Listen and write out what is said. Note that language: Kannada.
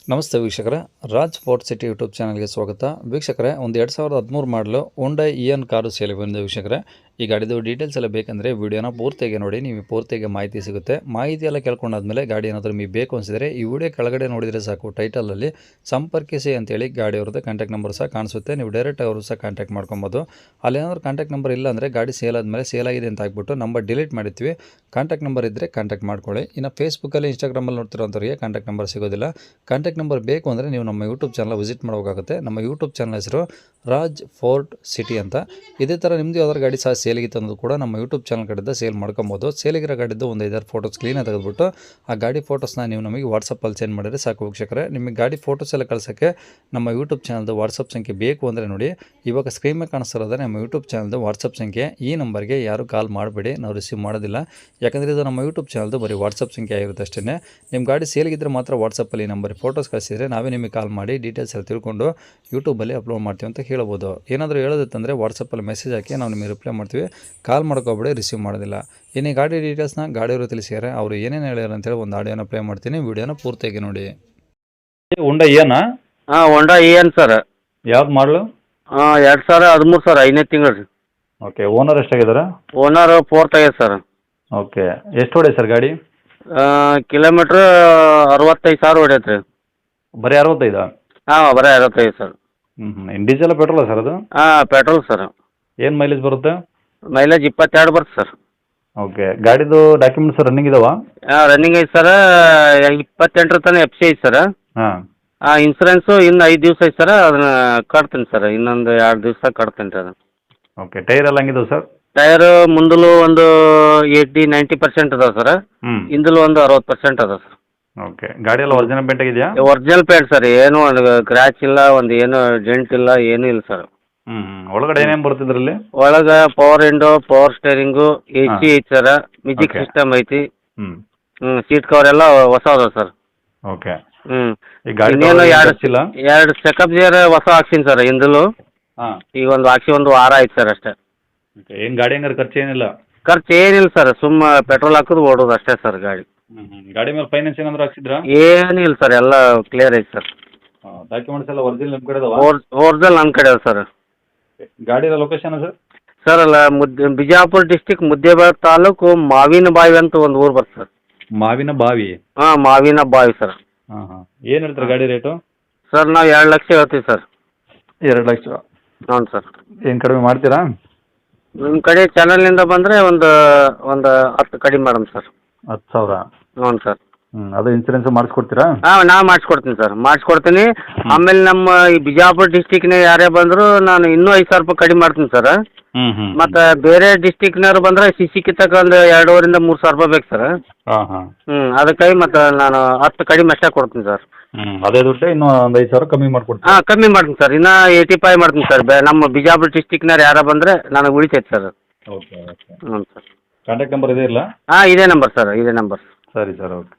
ನಮಸ್ತೆ ವೀಕ್ಷಕರೇ, ರಾಜ್ ಫೋರ್ಟ್ ಸಿಟಿ ಯೂಟ್ಯೂಬ್ ಚಾನಲ್ಗೆ ಸ್ವಾಗತ. ವೀಕ್ಷಕರೇ, ಒಂದು 2013 ಮಾಡಲು ಹೊಂಡೈ ಇಯನ್ ಕಾರು ಸೇಲ್ ಬಂದಿದೆ. ವೀಕ್ಷಕರೇ, ಈ ಗಾಡಿದು ಡೀಟೇಲ್ಸ್ ಎಲ್ಲ ಬೇಕಂದರೆ ವಿಡಿಯೋನ ಪೂರ್ತಿಯಾಗಿ ನೋಡಿ, ನೀವು ಪೂರ್ತಿಯಾಗಿ ಮಾಹಿತಿ ಸಿಗುತ್ತೆ. ಮಾಹಿತಿ ಎಲ್ಲ ಕೇಳ್ಕೊಂಡಾದ್ಮೇಲೆ ಗಾಡಿ ಏನಾದರೂ ನಿಮಗೆ ಬೇಕು ಅನಿಸಿದರೆ ಈ ವಿಡಿಯೋ ಕೆಳಗಡೆ ನೋಡಿದರೆ ಸಾಕು, ಟೈಟಲಲ್ಲಿ ಸಂಪರ್ಕಿಸಿ ಅಂತೇಳಿ ಗಾಡಿಯವ್ರದ್ದು ಕಾಂಟ್ಯಾಕ್ಟ್ ನಂಬರ್ ಸಹ ಕಾಣಿಸುತ್ತೆ. ನೀವು ಡೈರೆಕ್ಟ್ ಅವರು ಸಹ ಕಾಂಟ್ಯಾಕ್ಟ್ ಮಾಡ್ಕೊಬೋದು. ಅಲ್ಲೇನಾದ್ರೂ ಕಾಂಟ್ಯಾಕ್ಟ್ ನಂಬರ್ ಇಲ್ಲ ಅಂದರೆ ಗಾಡಿ ಸೇಲ್ ಆದಮೇಲೆ ಸೇಲ್ ಆಗಿದೆ ಅಂತ ಹಾಕ್ಬಿಟ್ಟು ನಂಬರ್ ಡಿಲೀಟ್ ಮಾಡಿರ್ತೀವಿ. ಕಾಂಟ್ಯಾಕ್ಟ್ ನಂಬರ್ ಇದ್ದರೆ ಕಾಂಟ್ಯಾಕ್ಟ್ ಮಾಡ್ಕೊಳ್ಳಿ. ಇನ್ನು ಫೇಸ್ಬುಕ್ಕಲ್ಲಿ, ಇನ್ಸ್ಟಾಗ್ರಾಮಲ್ಲಿ ನೋಡ್ತಿರೋಂಥವ್ರಿಗೆ ಕಾಂಟ್ಯಾಕ್ಟ್ ನಂಬರ್ ಸಿಗೋದಿಲ್ಲ. ಕಾಂಟ್ಯಾಕ್ಟ್ ನಂಬರ್ ಬೇಕು ಅಂದರೆ ನೀವು ನಮ್ಮ ಯೂಟ್ಯೂಬ್ ಚಾನಲ್ ವಿಸಿಟ್ ಮಾಡಬೇಕಾಗುತ್ತೆ. ನಮ್ಮ ಯೂಟ್ಯೂಬ್ ಚಾನಲ್ ಹೆಸರು ರಾಜ್ ಫೋರ್ಟ್ ಸಿಟಿ ಅಂತ. ಇದೇ ಥರ ನಿಮ್ಮದು ಯಾವ್ದಾದ್ರು ಗಾಡಿ ಸಹ ಸೇಲಿಗಿತ್ತು ಅನ್ನೋದು ಕೂಡ ನಮ್ಮ ಯೂಟ್ಯೂಬ್ ಚಾನಲ್ ಕಡೆಯಿಂದ ಸೇಲ್ ಮಾಡ್ಕೊಬೋದು. ಸೇಲಿಗಿರೋ ಗಾಡಿದ್ದು ಒಂದು 5-6 ಫೋಟೋಸ್ ಕ್ಲೀನಾಗಿ ತೆಗೆದುಬಿಟ್ಟು ಆ ಗಾಡಿ ಫೋಟೋಸ್ನ ನೀವು ನಮಗೆ ವಾಟ್ಸಪ್ಪಲ್ಲಿ ಸೆಂಡ್ ಮಾಡಿದರೆ ಸಾಕು. ವೀಕ್ಷಕರೇ, ನಿಮಗೆ ಗಾಡಿ ಫೋಟೋಸ್ ಎಲ್ಲ ಕಳ್ಸೋಕ್ಕೆ ನಮ್ಮ ಯೂಟ್ಯೂಬ್ ಚಾನಲ್ದು ವಾಟ್ಸಪ್ ಸಂಖ್ಯೆ ಬೇಕು ಅಂದರೆ ನೋಡಿ, ಇವಾಗ ಸ್ಕ್ರೀನ್ ಮೇಲೆ ಕಾಣಿಸ್ತಿರೋದೇ ನಮ್ಮ ಯೂಟ್ಯೂಬ್ ಚಾನಲ್ದು ವಾಟ್ಸಪ್ ಸಂಖ್ಯೆ. ಈ ನಂಬರ್ಗೆ ಯಾರು ಕಾಲ್ ಮಾಡಬೇಡಿ, ನಾವು ರಿಸೀವ್ ಮಾಡೋದಿಲ್ಲ. ಯಾಕಂದರೆ ಇದು ನಮ್ಮ ಯೂಟ್ಯೂಬ್ ಚಾನಲ್ದು ಬರೀ ವಾಟ್ಸಪ್ ಸಂಖ್ಯೆ ಆಗಿರುತ್ತೆ ಅಷ್ಟೇ. ನಿಮ್ಮ ಗಾಡಿ ಸೇಲಿಗಿದ್ರೆ ಮಾತ್ರ ವಾಟ್ಸಪ್ಪಲ್ಲಿ ನಂಬರ್ ಫೋಟೋಸ್ ಕಳಿಸಿದರೆ ನಾವೇ ನಿಮಗೆ ಕಾಲ್ ಮಾಡಿ ಡೀಟೇಲ್ಸ್ ಎಲ್ಲ ತಿಳ್ಕೊಂಡು ಯೂಟ್ಯೂಬಲ್ಲಿ ಅಪ್ಲೋಡ್ ಮಾಡ್ತೀವಿ ಅಂತ ಹೇಳ್ಬೋದು. ಏನಾದರೂ ಹೇಳೋದಿತ್ತಂದರೆ ವಾಟ್ಸಪ್ಪಲ್ಲಿ ಮೆಸೇಜ್ ಹಾಕಿ ನಾವು ನಿಮಗೆ ರಿಪ್ಲೈ ಮಾಡ್ತೀವಿ. ಕಾಲ್ ಮಾಡ್ಕೋಬೇಡಿ, ರಿಸೀವ್ ಮಾಡೋದಿಲ್ಲ. ಇನ್ನು ಗಾಡಿ ಡೀಟೇಲ್ಸ್ನ ಗಾಡಿಯವರು ತಿಳಿಸಿದ್ದಾರೆ. ಅವರು ಏನೇನು ಹೇಳ್ಯಾರ ಅಂತೇಳಿ ಒಂದು ಆಡಿಯೋನ ಪ್ಲೇ ಮಾಡ್ತೀನಿ, ವಿಡಿಯೋನ ಪೂರ್ತಿಯಾಗಿ ನೋಡಿ. ಹೋಂಡಾ ಏನಾ? ಹಾಂ, ಹೋಂಡಾ ಇಯನ್ ಸರ್. ಯಾವ್ದು ಮಾಡಲು? 2013 ಸರ್, 5ನೇ ತಿಂಗಳು ರೀ. ಓಕೆ. ಓನರ್ ಎಷ್ಟಾಗಿದ್ದಾರೆ? ಓನರ್ 4th ಆಗ್ಯದ ಸರ್. ಓಕೆ. ಎಷ್ಟು ಹೊಡೆ ಸರ್ ಗಾಡಿ? ಕಿಲೋಮೀಟ್ರ್ 65,000 ಹೊಡ್ಯೈತೆ ರೀ. ಬರೀ 65? ಹಾಂ, ಬರೀ 65 ಸರ್. ಡೀಸೆಲ್ ಪೆಟ್ರೋಲ ಸರ್ ಅದು? ಹಾಂ, ಪೆಟ್ರೋಲ್ ಸರ್. ಏನು ಮೈಲೇಜ್ ಬರುತ್ತೆ? ಮೈಲೇಜ್ 22 ಬರುತ್ತೆ ಸರ್. ಓಕೆ. ಗಾಡಿದು ಡಾಕ್ಯುಮೆಂಟ್ಸ್ ರನ್ನಿಂಗ್ ಇದಾವ? ಹಾಂ, ರನ್ನಿಂಗ್ ಐತೆ ಸರ್. 28 ತನಕ FC ಐತೆ ಸರ್. ಹಾಂ. ಇನ್ಸೂರೆನ್ಸು ಇನ್ನು 5 ದಿವಸ ಐತೆ ಸರ್. ಅದನ್ನು ಕಟ್ತೀನಿ ಸರ್, ಇನ್ನೊಂದು 2 ದಿವಸ ಕಟ್ತೀನಿ ರೀ ಅದನ್ನು. ಓಕೆ. ಟೈರ್ ಎಲ್ಲ ಹಂಗಿದಾವೆ ಸರ್? ಟೈರು ಮುಂದಲು ಒಂದು 80-90% ಅದಾವೆ ಸರ್. ಹಿಂದಲು ಒಂದು 60% ಅದಾವೆ ಸರ್. ಓಕೆ. ಗಾಡಿ ಎಲ್ಲ ಒರಿಜಿನಲ್ ಪೇಂಟ್ ಆಗಿದೆಯಾ? Original paint sir. ಏನು ಒಂದು ಕ್ರ್ಯಾಚ್ ಇಲ್ಲ, ಒಂದು ಏನು ಡೆಂಟ್ ಇಲ್ಲ, ಏನೂ ಇಲ್ಲ ಸರ್. ಒಳಗಡೆ ಏನೇನು ಬರುತ್ತೆ ಇದರಲ್ಲಿ? ಒಳಗೆ power window, power steering, AC ಐತಿ ಸರ್. Music Okay. ಸಿಸ್ಟಮ್ ಐತಿ. ಹ್ಞೂ. ಸೀಟ್ ಕವರ್ ಎಲ್ಲ ಹೊಸ ಅದಾವೆ ಸರ್. ಓಕೆ. ಹ್ಞೂ. ಈ ಗಾಡಿ ಇನ್ನೇನು ಇಲ್ಲ? ಎರಡು ಚೆಕಪ್ ಗೇರ್ ಹೊಸ ಹಾಕ್ಸಿನಿ ಸರ್ ಹಿಂದಲು. ಹಾಂ. ಈಗ ಒಂದು ಹಾಕ್ಸಿ ಒಂದು ವಾರ ಆಯ್ತು ಸರ್ ಅಷ್ಟೇ. ಓಕೆ. ಏನು ಗಾಡಿ ಹಂಗಾರೆ ಖರ್ಚು ಏನಿಲ್ಲ? ಖರ್ಚು ಏನಿಲ್ಲ ಸರ್, ಸುಮ್ಮ ಪೆಟ್ರೋಲ್ ಹಾಕೋದು ಓಡೋದು ಅಷ್ಟೇ ಸರ್ ಗಾಡಿ. ಗಾಡಿ ಮೇಲೆ ಫೈನಾನ್ಸ್ ಏನಾದರೂ ಹಾಕ್ಸಿದ್ರಾ? ಏನಿಲ್ಲ ಸರ್, ಎಲ್ಲ ಕ್ಲಿಯರ್ ಐತೆ ಸರ್. ಡಾಕ್ಯುಮೆಂಟ್ಸ್ ಎಲ್ಲ ಒರಿಜಿನಲ್ ನಿಮ್ಮ ಕಡೆ ಇದಾವ? ಒರಿಜಿನಲ್ ನನ್ನ ಕಡೆ ಅದ ಸರ್. ಗಾಡಿ ಲೊಕೇಶನ್ ಸರ್? ಸರ್ ಅಲ್ಲ, ಬಿಜಾಪುರ ಡಿಸ್ಟಿಕ್ ಮುದ್ದೇಬೇಳ ತಾಲೂಕು ಮಾವಿನ ಬಾವಿ ಅಂತ ಒಂದು ಊರು ಬರ್ತದೆ ಸರ್. ಮಾವಿನ ಬಾವಿ? ಹಾಂ, ಮಾವಿನ ಬಾವಿ ಸರ್. ಹಾಂ ಹಾಂ. ಏನು ಹೇಳ್ತಾರೆ ಗಾಡಿ ರೇಟು? ಸರ್ ನಾವು 2 ಲಕ್ಷ ಹೇಳ್ತೀವಿ ಸರ್. 2 ಲಕ್ಷ? ಹ್ಞೂ ಸರ್. ಏನು ಕಡಿಮೆ ಮಾಡ್ತೀರಾ? ನಿಮ್ಮ ಕಡೆ ಚಾನಲ್ನಿಂದ ಬಂದರೆ ಒಂದು 10 ಕಡಿಮೆ ಮಾಡಮ್ ಸರ್. 10,000? ಹ್ಞೂ ಸರ್. ಅದು ಇನ್ಸೂರೆನ್ಸ್ ಮಾಡಿಸ್ಕೊಡ್ತೀರಾ? ಹಾಂ, ನಾ ಮಾಡಿಸ್ಕೊಡ್ತೀನಿ ಸರ್, ಮಾಡಿಸ್ಕೊಡ್ತೀನಿ. ಆಮೇಲೆ ನಮ್ಮ ಈ ಬಿಜಾಪುರ ಡಿಸ್ಟಿಕ್ನ ಯಾರೇ ಬಂದರೂ ನಾನು ಇನ್ನೂ 5,000 ರೂಪಾಯಿ ಕಡಿಮೆ ಮಾಡ್ತೀನಿ ಸರ್. ಮತ್ತು ಬೇರೆ ಡಿಸ್ಟಿಕ್ನವ್ರು ಬಂದರೆ CC ಕಿತ್ತಕ್ಕೆ ಒಂದು 2,500-3,000 ರೂಪಾಯಿ ಬೇಕು ಸರ್. ಹಾಂ ಹಾಂ. ಅದಕ್ಕಾಗಿ ಮತ್ತು ನಾನು 10 ಕಡಿಮೆ ಅಷ್ಟೇ ಕೊಡ್ತೀನಿ ಸರ್. ಅದೇ ದುಡ್ಡು ಇನ್ನೂ ಒಂದು 5,000 ಕಮ್ಮಿ ಮಾಡ್ಕೊಡ್ತೀನಿ? ಹಾಂ, ಕಮ್ಮಿ ಮಾಡ್ತೀನಿ ಸರ್. ಇನ್ನೂ 85 ಮಾಡ್ತೀನಿ ಸರ್. ನಮ್ಮ ಬಿಜಾಪುರ ಡಿಸ್ಟಿಕ್ನವ್ರು ಯಾರು ಬಂದರೆ ನನಗೆ ಉಳಿತೈತೆ ಸರ್. Okay okay. ಹ್ಞೂ ಸರ್. ಕಾಂಟ್ಯಾಕ್ಟ್ ನಂಬರ್ ಇದೆ ಇಲ್ಲ? ಹಾಂ, ಇದೇ ನಂಬರ್ ಸರ್, ಇದೇ ನಂಬರ್. ಸರಿ ಸರ್. ಓಕೆ.